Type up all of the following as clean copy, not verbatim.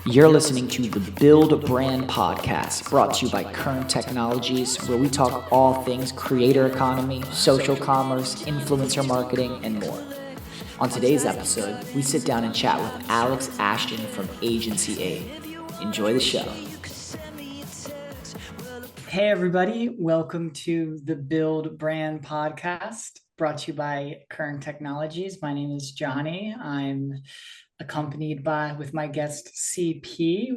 You're listening to the Build Brand Podcast, brought to you by Current Technologies, where we talk all things creator economy, social commerce, influencer marketing, and more. On today's episode, we sit down and chat with Alex Ashton from Agency A. Enjoy the show. Hey everybody, welcome to the Build Brand Podcast, brought to you by Current Technologies. My name is Johnny. I'm accompanied with my guest CP,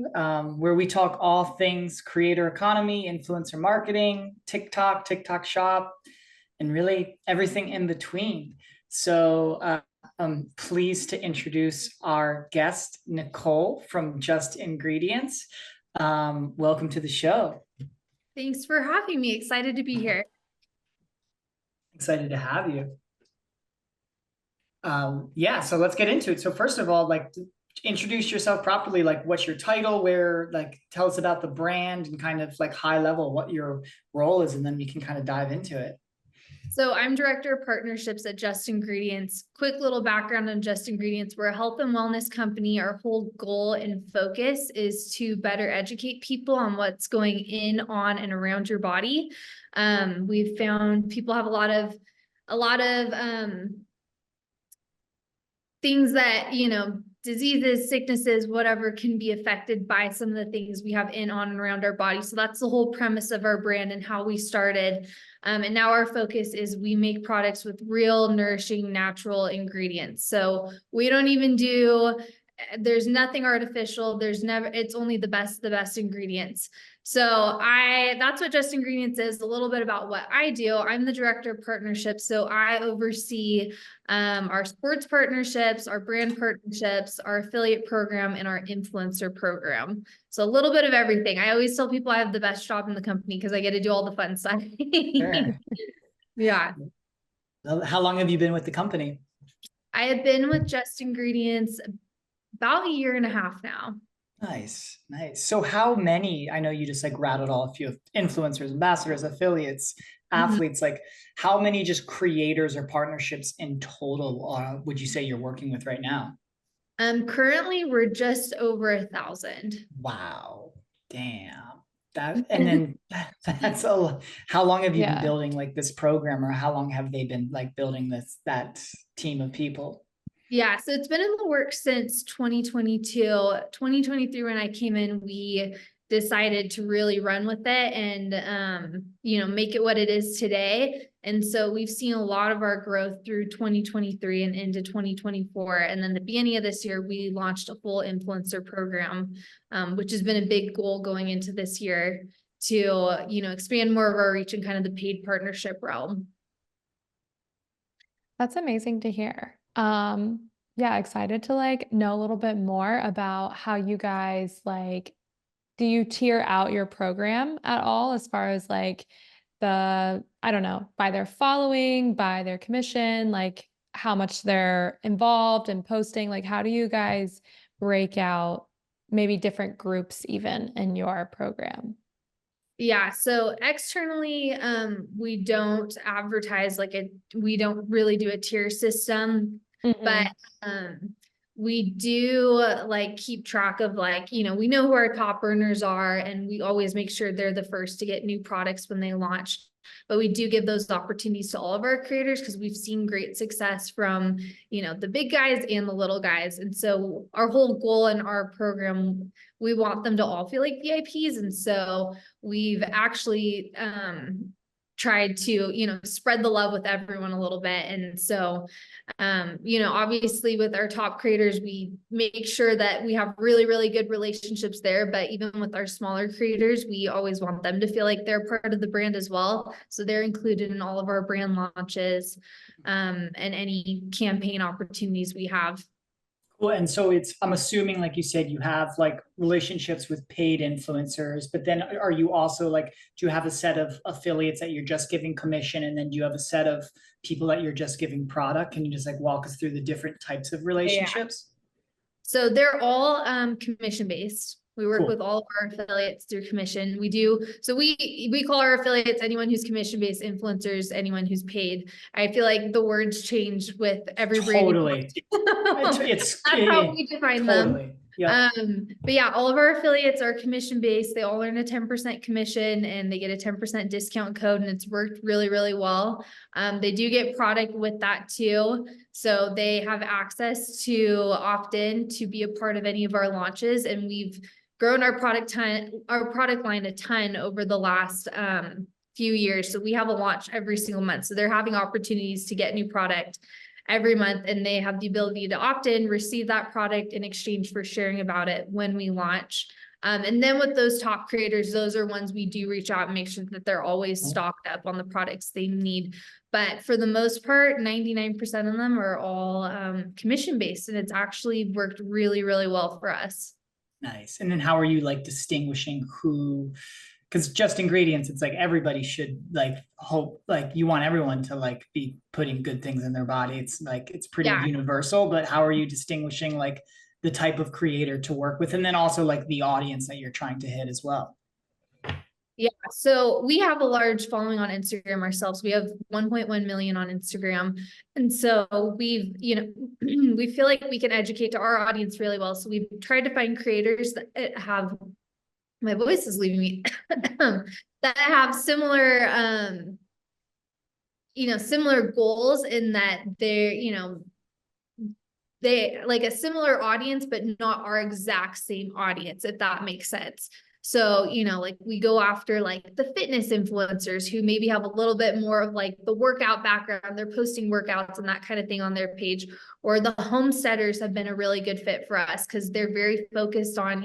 where we talk all things creator economy, influencer marketing, TikTok shop, and really everything in between. So I'm pleased to introduce our guest, Nicole from Just Ingredients. Welcome to the show. Thanks for having me. Excited to be here. Excited to have you. So let's get into it. So first of all, introduce yourself properly. What's your title? Tell us about the brand and kind of high level what your role is, and then we can kind of dive into it. So I'm Director of Partnerships at Just Ingredients. Quick little background on Just Ingredients. We're a health and wellness company. Our whole goal and focus is to better educate people on what's going in, on, and around your body. We've found people have a lot of things that, diseases, sicknesses, whatever, can be affected by some of the things we have in, on, and around our body. So that's the whole premise of our brand and how we started. And now our focus is we make products with real, nourishing, natural ingredients. So we don't even there's nothing artificial. It's only the best ingredients. So that's what Just Ingredients is. A little bit about what I do. I'm the Director of Partnerships. So I oversee our sports partnerships, our brand partnerships, our affiliate program, and our influencer program. So a little bit of everything. I always tell people I have the best job in the company because I get to do all the fun stuff. Sure. Yeah. How long have you been with the company? I have been with Just Ingredients about a year and a half now. Nice. So how many, I know you just rattled all a few influencers, ambassadors, affiliates, athletes, how many just creators or partnerships in total would you say you're working with right now? Currently we're just over 1,000. Wow. Damn. That's how long have you been building this program, or how long have they been building that team of people? Yeah, so it's been in the works since 2022. 2023, when I came in, we decided to really run with it and, make it what it is today. And so we've seen a lot of our growth through 2023 and into 2024. And then the beginning of this year, we launched a full influencer program, which has been a big goal going into this year to, expand more of our reach in kind of the paid partnership realm. That's amazing to hear. Yeah, excited to know a little bit more about how you guys do you tier out your program at all as far as I don't know, by their following, by their commission, how much they're involved in posting, how do you guys break out maybe different groups even in your program? Yeah, so externally, we don't advertise we don't really do a tier system, but we do keep track of we know who our top earners are, and we always make sure they're the first to get new products when they launch. But we do give those opportunities to all of our creators because we've seen great success from, the big guys and the little guys. And so our whole goal in our program, we want them to all feel like VIPs. And so we've actually tried to, spread the love with everyone a little bit. And so, obviously with our top creators, we make sure that we have really, really good relationships there. But even with our smaller creators, we always want them to feel like they're part of the brand as well. So they're included in all of our brand launches and any campaign opportunities we have. Cool. And so I'm assuming, like you said, you have relationships with paid influencers, but then are you also do you have a set of affiliates that you're just giving commission? And then do you have a set of people that you're just giving product? Can you just walk us through the different types of relationships? Yeah. So they're all commission based. We work with all of our affiliates through commission. So we call our affiliates anyone who's commission-based, influencers, anyone who's paid. I feel like the words change with every brand. Totally. That's how we define them. Yeah. But yeah, all of our affiliates are commission based. They all earn a 10% commission and they get a 10% discount code, and it's worked really, really well. They do get product with that too. So they have access to opt in to be a part of any of our launches. And we've grown our product line a ton over the last, few years. So we have a launch every single month. So they're having opportunities to get new product every month, and they have the ability to opt in, receive that product in exchange for sharing about it when we launch. And then with those top creators, those are ones we do reach out and make sure that they're always stocked up on the products they need. But for the most part, 99% of them are all commission based, and it's actually worked really, really well for us. Nice. And then how are you like distinguishing who, because Just Ingredients, it's like everybody should like hope, like you want everyone to like be putting good things in their body. It's like, it's pretty Yeah. universal, but how are you distinguishing like the type of creator to work with? And then also like the audience that you're trying to hit as well. Yeah, so we have a large following on Instagram ourselves. We have 1.1 million on Instagram. And so we've, we feel like we can educate to our audience really well. So we've tried to find creators that have, my voice is leaving me, that have similar, similar goals, in that they're, they like a similar audience, but not our exact same audience, if that makes sense. So, like we go after like the fitness influencers who maybe have a little bit more of like the workout background. They're posting workouts and that kind of thing on their page. Or the homesteaders have been a really good fit for us because they're very focused on,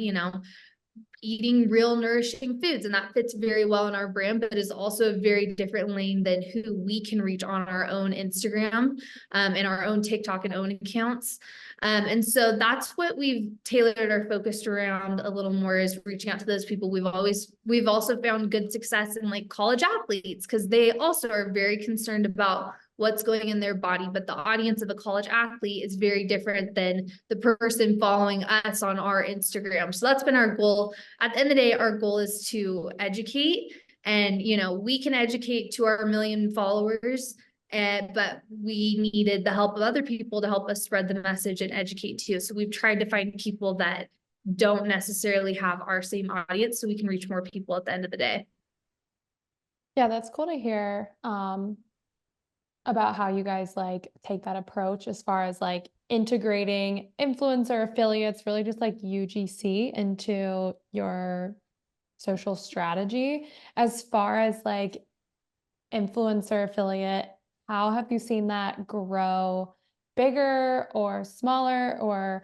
eating real nourishing foods, and that fits very well in our brand, but is also a very different lane than who we can reach on our own Instagram, and our own TikTok and own accounts. And so that's what we've tailored our focus around a little more, is reaching out to those people. We've also found good success in like college athletes, because they also are very concerned about what's going in their body, but the audience of a college athlete is very different than the person following us on our Instagram. So that's been our goal. At the end of the day, our goal is to educate, and we can educate to our 1 million followers, but we needed the help of other people to help us spread the message and educate too. So we've tried to find people that don't necessarily have our same audience, so we can reach more people at the end of the day. Yeah, that's cool to hear. About how you guys like take that approach as far as like integrating influencer affiliates, really just like UGC into your social strategy. As far as like influencer affiliate, how have you seen that grow bigger or smaller, or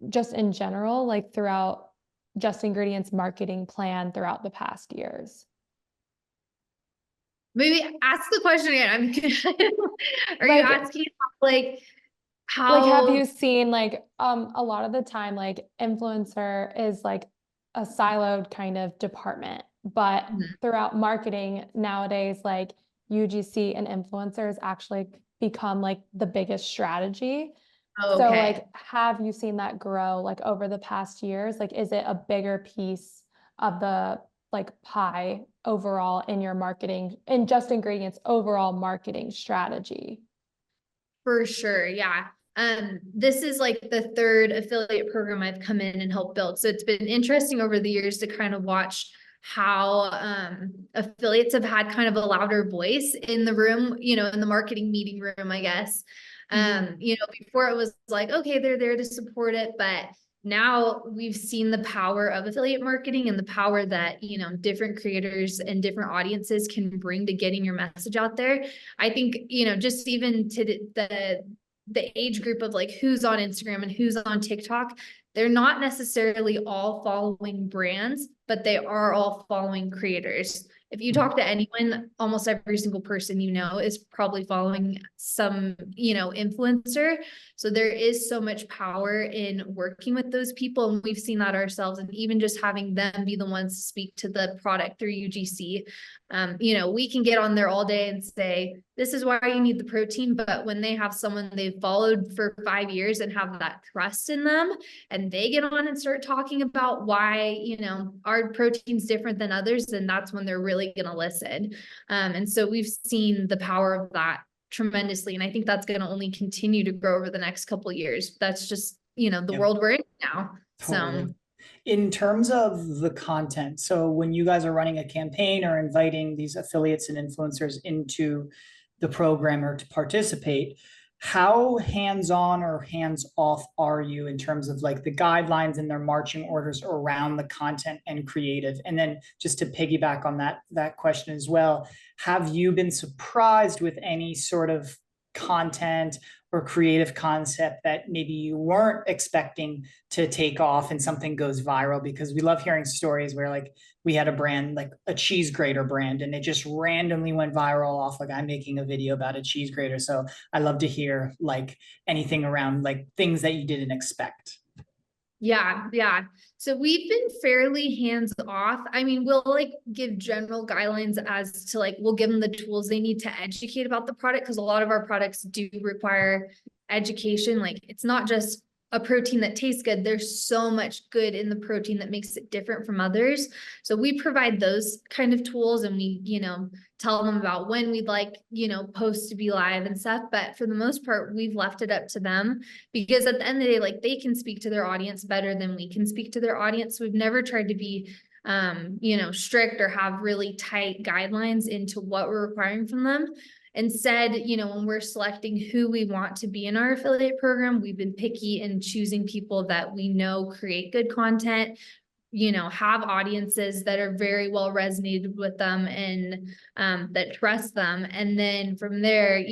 just in general, like throughout Just Ingredients marketing plan throughout the past years? Maybe ask the question again. Are you asking like how? Like, have you seen like a lot of the time, like influencer is like a siloed kind of department, but throughout marketing nowadays, like UGC and influencers actually become like the biggest strategy. Oh, So okay. like, have you seen that grow like over the past years? Like, is it a bigger piece of the like pie overall in your marketing, in Just Ingredients overall marketing strategy? For sure. Yeah. This is like the third affiliate program I've come in and helped build. So it's been interesting over the years to kind of watch how affiliates have had kind of a louder voice in the room, in the marketing meeting room, I guess. Before it was like, okay, they're there to support it, but now we've seen the power of affiliate marketing and the power that, different creators and different audiences can bring to getting your message out there. I think, just even to the age group of like who's on Instagram and who's on TikTok, they're not necessarily all following brands, but they are all following creators. If you talk to anyone, almost every single person is probably following some, influencer. So there is so much power in working with those people. And we've seen that ourselves. And even just having them be the ones to speak to the product through UGC. We can get on there all day and say, this is why you need the protein. But when they have someone they've followed for 5 years and have that trust in them, and they get on and start talking about why, our protein's different than others, then that's when they're really going to listen. And so we've seen the power of that tremendously. And I think that's going to only continue to grow over the next couple of years. That's just, the world we're in now. So, Totally. In terms of the content, so when you guys are running a campaign or inviting these affiliates and influencers into the program or to participate, how hands-on or hands-off are you in terms of like the guidelines and their marching orders around the content and creative? And then just to piggyback on that question as well, have you been surprised with any sort of content or creative concept that maybe you weren't expecting to take off and something goes viral? Because we love hearing stories where like we had a brand like a cheese grater brand and it just randomly went viral off like I'm making a video about a cheese grater. So I love to hear like anything around like things that you didn't expect. yeah. So we've been fairly hands off. I mean, we'll like give general guidelines as to like, we'll give them the tools they need to educate about the product. Cause a lot of our products do require education. Like it's not just a protein that tastes good. There's so much good in the protein that makes it different from others. So we provide those kind of tools and we, tell them about when we'd like, posts to be live and stuff. But for the most part, we've left it up to them because at the end of the day, like they can speak to their audience better than we can speak to their audience. So we've never tried to be, strict or have really tight guidelines into what we're requiring from them. Instead, when we're selecting who we want to be in our affiliate program, we've been picky in choosing people that we know create good content, have audiences that are very well resonated with them and that trust them. And then from there,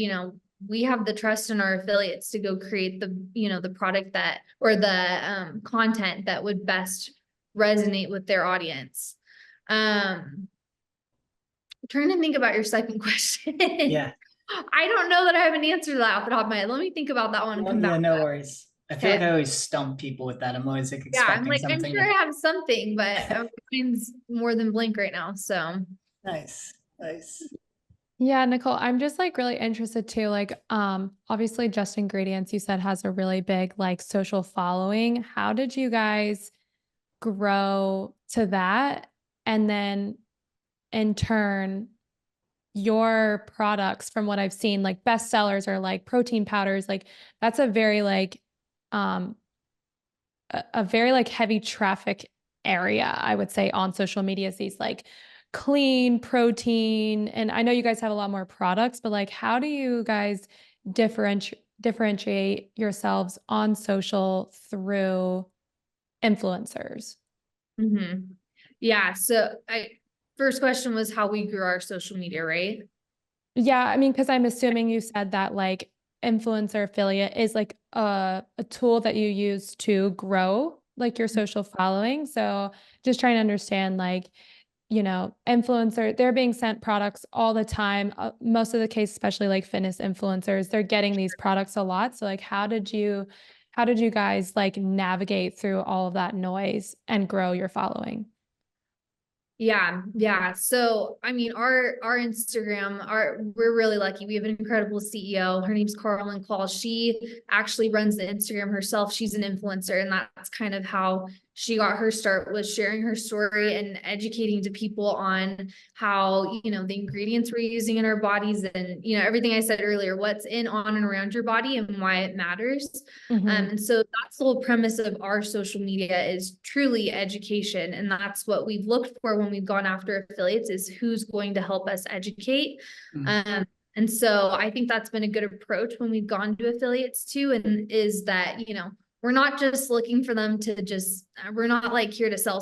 we have the trust in our affiliates to go create the product that, or the content that would best resonate with their audience. I'm trying to think about your second question. Yeah. I don't know that I have an answer to that off the top of my head. Let me think about that one and come back. Yeah, no worries. I feel like I always stump people with that. I'm always like expecting I'm something. sure I have something, but mine's more than blank right now. So nice. Yeah, Nicole, I'm just like really interested too. Like, obviously Just Ingredients, you said, has a really big like social following. How did you guys grow to that? And then in turn, your products, from what I've seen, like bestsellers are like protein powders. Like that's a very like, a very like heavy traffic area, I would say, on social media, is these like clean protein. And I know you guys have a lot more products, but like, how do you guys differentiate yourselves on social through influencers? Yeah. So first question was how we grew our social media, right? Yeah. I mean, because I'm assuming you said that like influencer affiliate is like a tool that you use to grow like your social following. So just trying to understand like, influencer, they're being sent products all the time. Most of the case, especially like fitness influencers, they're getting these products a lot. So like, how did you guys like navigate through all of that noise and grow your following? Yeah. So, I mean, our Instagram, we're really lucky. We have an incredible CEO. Her name's Carolyn Call. She actually runs the Instagram herself. She's an influencer, and that's kind of how she got her start, was sharing her story and educating to people on how, the ingredients we're using in our bodies and, everything I said earlier, what's in, on, and around your body and why it matters. And so that's the whole premise of our social media, is truly education. And that's what we've looked for when we've gone after affiliates, is who's going to help us educate. And so I think that's been a good approach when we've gone to affiliates too, and is that, we're not just looking for them to we're not like here to sell.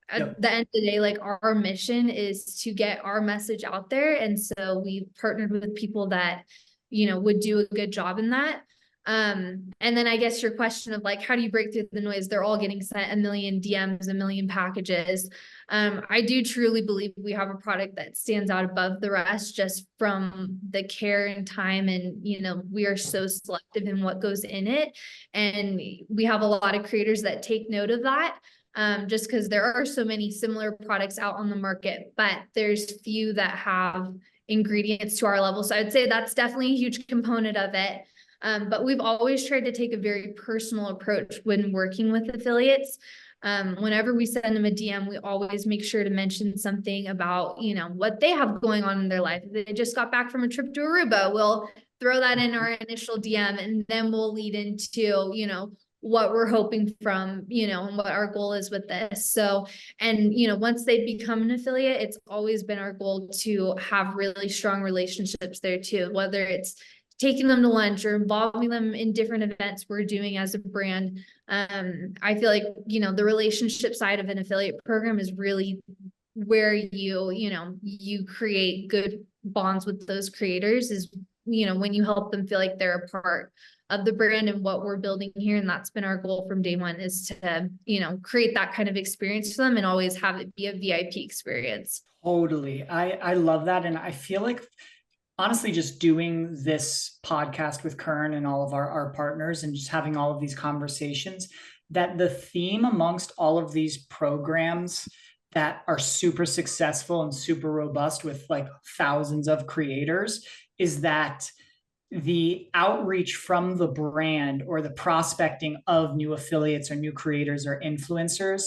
At the end of the day, like our mission is to get our message out there. And so we partnered with people that, would do a good job in that. And then I guess your question of like, how do you break through the noise? They're all getting sent a million DMs, a million packages. I do truly believe we have a product that stands out above the rest, just from the care and time. And, we are so selective in what goes in it. And we have a lot of creators that take note of that. Just because there are so many similar products out on the market, but there's few that have ingredients to our level. So I'd say that's definitely a huge component of it. But we've always tried to take a very personal approach when working with affiliates. Whenever we send them a DM, we always make sure to mention something about, what they have going on in their life. If they just got back from a trip to Aruba, we'll throw that in our initial DM, and then we'll lead into, what we're hoping from, and what our goal is with this. So, and, once they become an affiliate, it's always been our goal to have really strong relationships there too, whether it's taking them to lunch or involving them in different events we're doing as a brand. I feel like, the relationship side of an affiliate program is really where you create good bonds with those creators, is, when you help them feel like they're a part of the brand and what we're building here. And that's been our goal from day one, is to, create that kind of experience for them and always have it be a VIP experience. Totally. I love that. And I feel like, honestly, just doing this podcast with Kern and all of our partners, and just having all of these conversations, that the theme amongst all of these programs that are super successful and super robust with like thousands of creators is that the outreach from the brand, or the prospecting of new affiliates or new creators or influencers,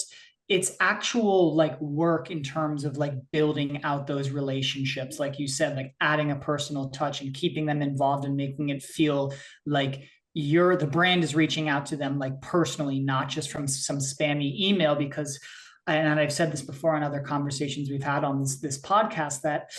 it's actual like work in terms of like building out those relationships, like you said, like adding a personal touch and keeping them involved and making it feel like the brand is reaching out to them like personally, not just from some spammy email. Because, and I've said this before on other conversations we've had on this podcast, that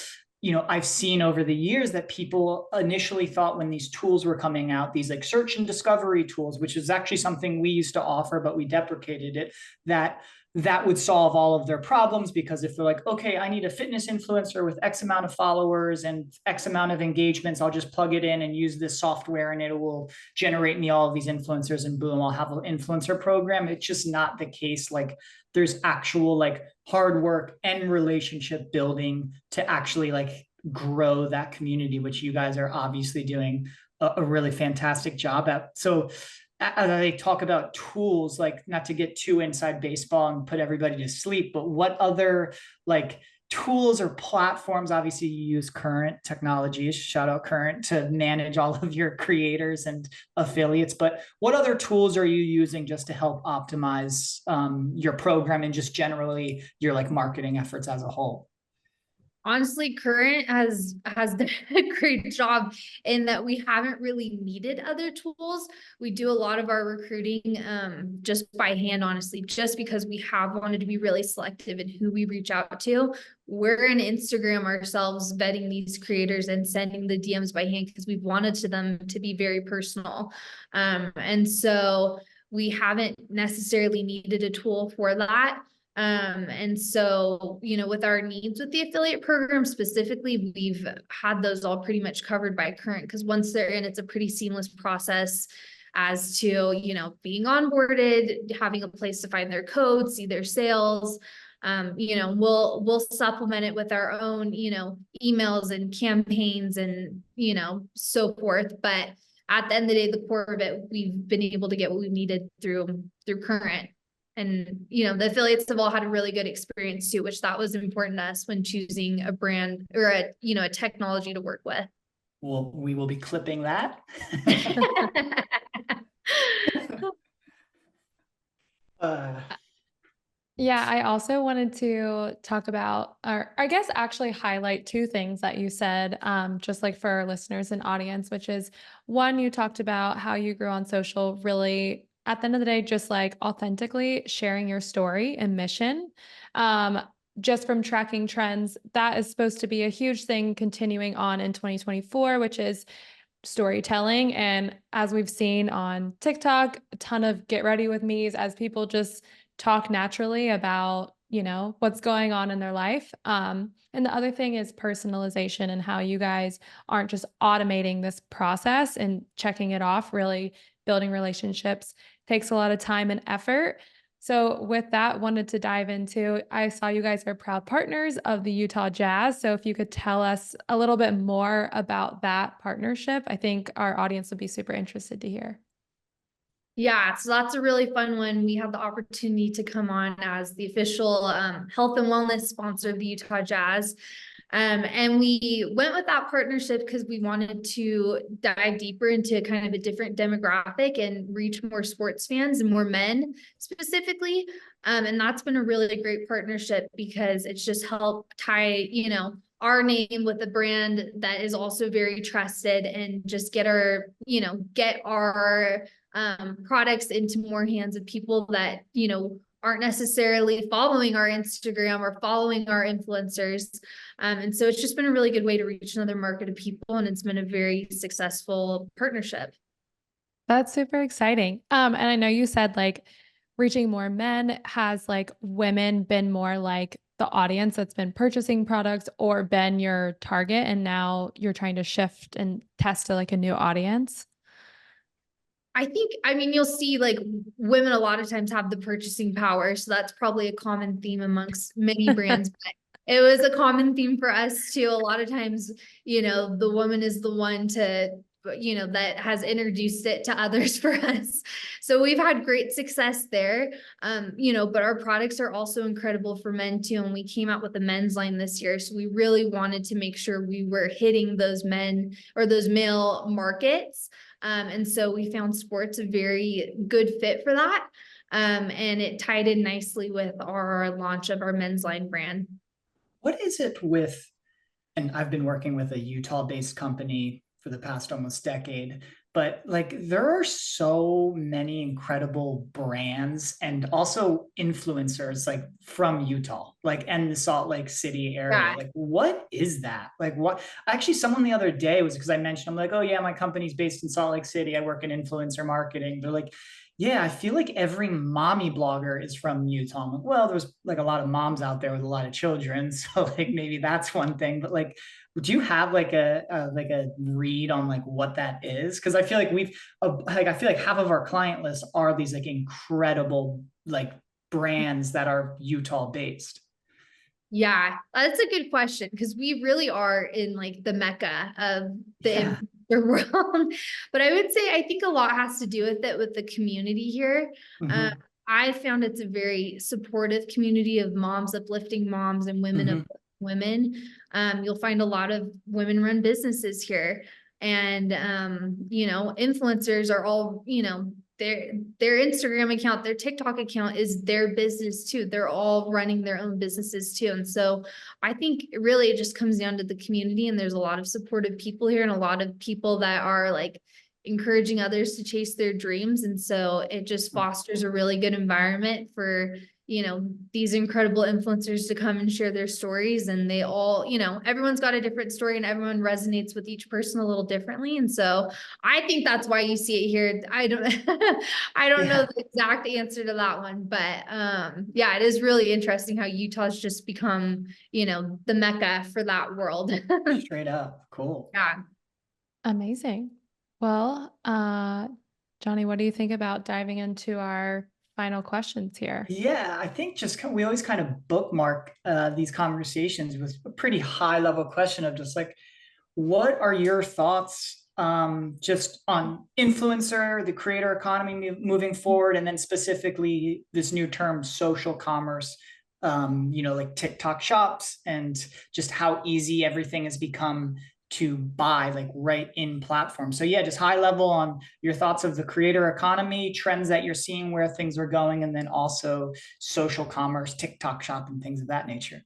I've seen over the years that people initially thought, when these tools were coming out, these like search and discovery tools, which is actually something we used to offer, but we deprecated it, that would solve all of their problems. Because if they're like, okay, I need a fitness influencer with X amount of followers and X amount of engagements, I'll just plug it in and use this software and it will generate me all of these influencers, and boom, I'll have an influencer program. It's just not the case. Like, there's actual like hard work and relationship building to actually like grow that community, which you guys are obviously doing a really fantastic job at. So as I talk about tools, like, not to get too inside baseball and put everybody to sleep, but what other like tools or platforms? Obviously you use Current Technologies, shout out Current, to manage all of your creators and affiliates, but what other tools are you using just to help optimize your program and just generally your like marketing efforts as a whole? Honestly, Current has done a great job in that we haven't really needed other tools. We do a lot of our recruiting just by hand, honestly, just because we have wanted to be really selective in who we reach out to. We're in Instagram ourselves, vetting these creators and sending the DMs by hand, because we've wanted them to be very personal. And so we haven't necessarily needed a tool for that. And so, with our needs with the affiliate program specifically, we've had those all pretty much covered by Current, because once they're in, it's a pretty seamless process as to, being onboarded, having a place to find their codes, see their sales. We'll supplement it with our own, emails and campaigns and, so forth. But at the end of the day, the core of it, we've been able to get what we've needed through Current. And, the affiliates have all had a really good experience too, which that was important to us when choosing a brand or a technology to work with. Well, we will be clipping that. Yeah, I also wanted to talk about, or I guess actually highlight two things that you said, just like for our listeners and audience, which is one, you talked about how you grew on social, really at the end of the day, just like authentically sharing your story and mission. Just from tracking trends, that is supposed to be a huge thing continuing on in 2024, which is storytelling. And as we've seen on TikTok, a ton of get ready with me's as people just talk naturally about, what's going on in their life. And the other thing is personalization, and how you guys aren't just automating this process and checking it off. Really building relationships takes a lot of time and effort. So with that, wanted to dive into, I saw you guys are proud partners of the Utah Jazz. So if you could tell us a little bit more about that partnership, I think our audience would be super interested to hear. Yeah, so that's a really fun one. We had the opportunity to come on as the official health and wellness sponsor of the Utah Jazz. And we went with that partnership because we wanted to dive deeper into kind of a different demographic and reach more sports fans and more men specifically. And that's been a really great partnership, because it's just helped tie, our name with a brand that is also very trusted, and just get our products into more hands of people that, you know, aren't necessarily following our Instagram or following our influencers. And so it's just been a really good way to reach another market of people. And it's been a very successful partnership. That's super exciting. And I know you said like reaching more men. Has like women been more like the audience that's been purchasing products or been your target and now you're trying to shift and test to like a new audience? I think, I mean, you'll see like women a lot of times have the purchasing power. So that's probably a common theme amongst many brands. But it was a common theme for us too. A lot of times, you know, the woman is the one to, you know, that has introduced it to others for us. So we've had great success there. You know, but our products are also incredible for men too. And we came out with a men's line this year. So we really wanted to make sure we were hitting those men or those male markets. And so we found sports a very good fit for that. And it tied in nicely with our launch of our men's line brand. What is it with, and I've been working with a Utah-based company for the past almost decade, but like there are so many incredible brands and also influencers like from Utah, like and the Salt Lake City area. Yeah. Like, what is that? Like, what? Actually, someone the other day was because I mentioned, I'm like, oh yeah, my company's based in Salt Lake City. I work in influencer marketing. They're like, yeah, I feel like every mommy blogger is from Utah. I'm like, well, there's like a lot of moms out there with a lot of children, so like maybe that's one thing. But like, would you have like a read on like what that is? Because I feel like I feel like half of our client list are these like incredible like brands that are Utah based. Yeah, that's a good question because we really are in like the mecca of the Yeah. influencer world. But I would say I think a lot has to do with it with the community here. Mm-hmm. I found it's a very supportive community of moms, uplifting moms and women Mm-hmm. of women. You'll find a lot of women-run businesses here. And you know, influencers are all, you know, their Instagram account, their TikTok account is their business too. They're all running their own businesses too. And so I think really it just comes down to the community, and there's a lot of supportive people here and a lot of people that are like encouraging others to chase their dreams. And so it just fosters a really good environment for, you know, these incredible influencers to come and share their stories. And they all, you know, everyone's got a different story and everyone resonates with each person a little differently. And so I think that's why you see it here. I don't, I don't know Yeah. the exact answer to that one, but yeah, it is really interesting how Utah's just become, you know, the mecca for that world. Straight up. Cool. Yeah. Amazing. Well, Johnny, what do you think about diving into our final questions here? Yeah, I think we always kind of bookmark these conversations with a pretty high level question of just like, what are your thoughts just on influencer, the creator economy moving forward, and then specifically this new term, social commerce, you know, like TikTok shops and just how easy everything has become to buy like right in platform. So yeah, just high level on your thoughts of the creator economy, trends that you're seeing, where things are going, and then also social commerce, TikTok shop and things of that nature.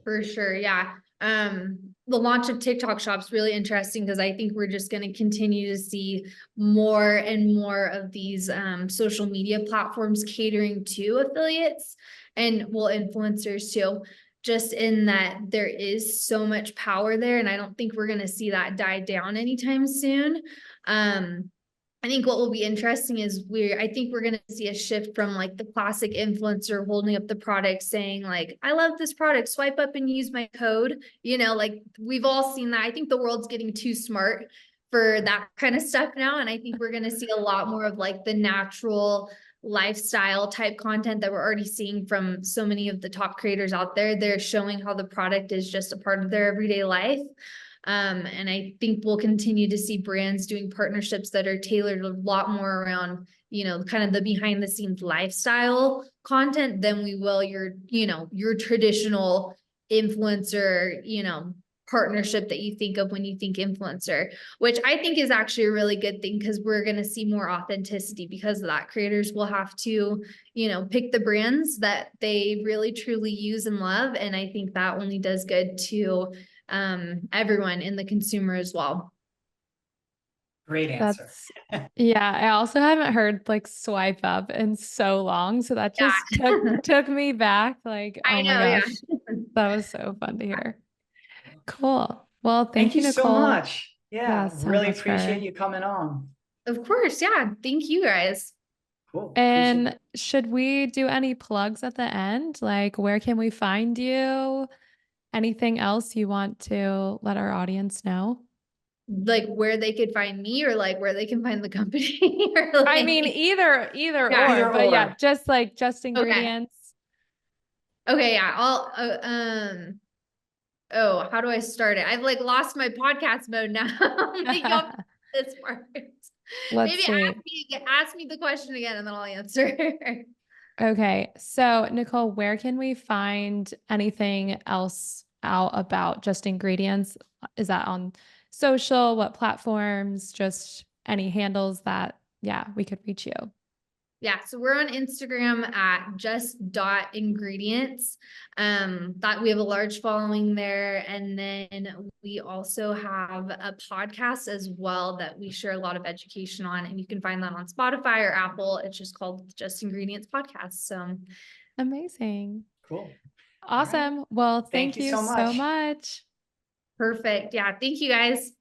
For sure. Yeah. The launch of TikTok shop's really interesting because I think we're just going to continue to see more and more of these social media platforms catering to affiliates and well, influencers too, just in that there is so much power there. And I don't think we're going to see that die down anytime soon. I think what will be interesting is I think we're going to see a shift from like the classic influencer holding up the product saying like, I love this product, swipe up and use my code. You know, like we've all seen that. I think the world's getting too smart for that kind of stuff now. And I think we're going to see a lot more of like the natural lifestyle type content that we're already seeing from so many of the top creators out there. They're showing how the product is just a part of their everyday life. And I think we'll continue to see brands doing partnerships that are tailored a lot more around, you know, kind of the behind the scenes lifestyle content than we will your traditional influencer, you know, partnership that you think of when you think influencer, which I think is actually a really good thing because we're going to see more authenticity because of that. Creators will have to, you know, pick the brands that they really truly use and love. And I think that only does good to everyone in the consumer as well. Great answer. Yeah, I also haven't heard like swipe up in so long. So that Yeah. just took me back. Like, I oh my know, yeah. gosh, that was so fun to hear. Cool. Well, Thank thank you, you so Nicole. much. Yeah, Yeah, so really much appreciate for. you coming on. Of course, yeah. Thank you guys. Cool. Appreciate it. And should we do any plugs at the end? Like, where can we find you? Anything else you want to let our audience know? Like where they could find me or like where they can find the company or I like, mean, either Yeah. or, Either but yeah, or. just like just ingredients. okay, yeah, I'll, oh, how do I start it? I've like lost my podcast mode now. Like, y'all missed this part. Let's Maybe see. ask me the question again and then I'll answer. Okay. So, Nicole, where can we find anything else out about Just Ingredients? Is that on social? What platforms? Just any handles that, yeah, we could reach you. Yeah, so we're on Instagram at just.ingredients. That we have a large following there. And then we also have a podcast as well that we share a lot of education on, and you can find that on Spotify or Apple. It's just called Just Ingredients Podcast. So Amazing. Cool. Awesome. Well, thank you you so so much. much. perfect. Yeah, thank you guys.